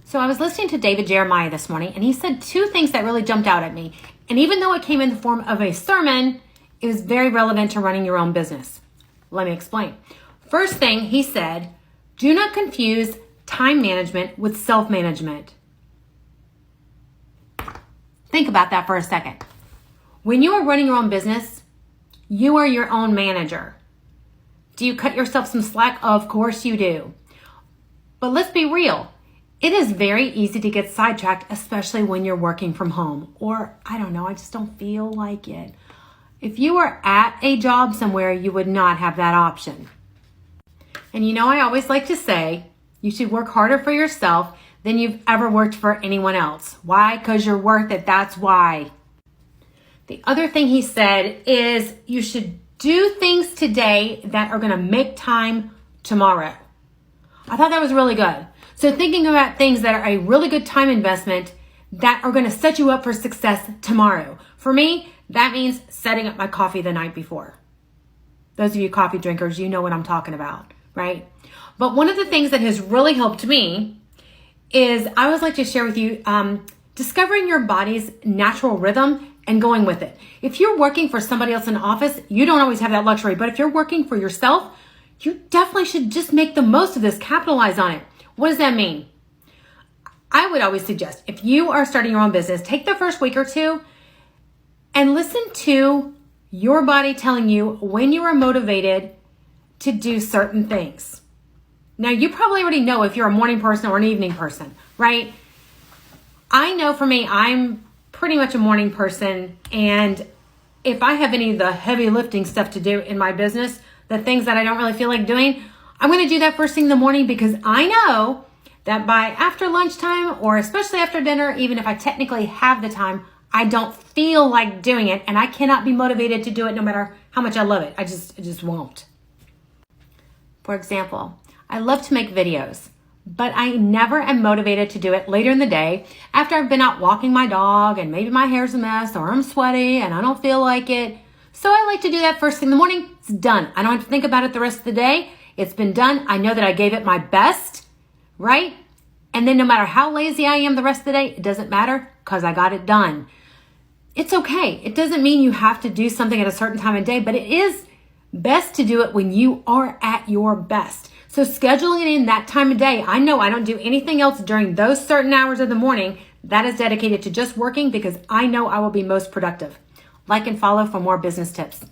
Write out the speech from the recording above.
So I was listening to David Jeremiah this morning, and he said two things that really jumped out at me. And even though it came in the form of a sermon, it was very relevant to running your own business. Let me explain. First thing he said, do not confuse time management with self-management. Think about that for a second. When you are running your own business, you are your own manager. Do you cut yourself some slack? Of course you do. But let's be real. It is very easy to get sidetracked, especially when you're working from home. Or, I don't know, I just don't feel like it. If you were at a job somewhere, you would not have that option. And I always like to say, you should work harder for yourself than you've ever worked for anyone else. Why? Because you're worth it. That's why. The other thing he said is you should do things today that are going to make time tomorrow. I thought that was really good. So thinking about things that are a really good time investment that are going to set you up for success tomorrow. For me, that means setting up my coffee the night before. Those of you coffee drinkers, you know what I'm talking about, right? But one of the things that has really helped me is I always like to share with you discovering your body's natural rhythm and going with it. If you're working for somebody else in the office, you don't always have that luxury. But if you're working for yourself, you definitely should just make the most of this, capitalize on it. What does that mean? I would always suggest if you are starting your own business, take the first week or two and listen to your body telling you when you are motivated to do certain things. Now, you probably already know if you're a morning person or an evening person, right? I know for me, I'm pretty much a morning person. And if I have any of the heavy lifting stuff to do in my business, the things that I don't really feel like doing, I'm going to do that first thing in the morning because I know that by after lunchtime or especially after dinner, even if I technically have the time, I don't feel like doing it and I cannot be motivated to do it no matter how much I love it. I just won't. For example, I love to make videos, but I never am motivated to do it later in the day after I've been out walking my dog and maybe my hair's a mess or I'm sweaty and I don't feel like it. So I like to do that first thing in the morning. It's done. I don't have to think about it the rest of the day. It's been done. I know that I gave it my best, right? And then no matter how lazy I am the rest of the day, it doesn't matter because I got it done. It's okay. It doesn't mean you have to do something at a certain time of day, but it is best to do it when you are at your best. So scheduling it in that time of day, I know I don't do anything else during those certain hours of the morning. That is dedicated to just working because I know I will be most productive. Like and follow for more business tips.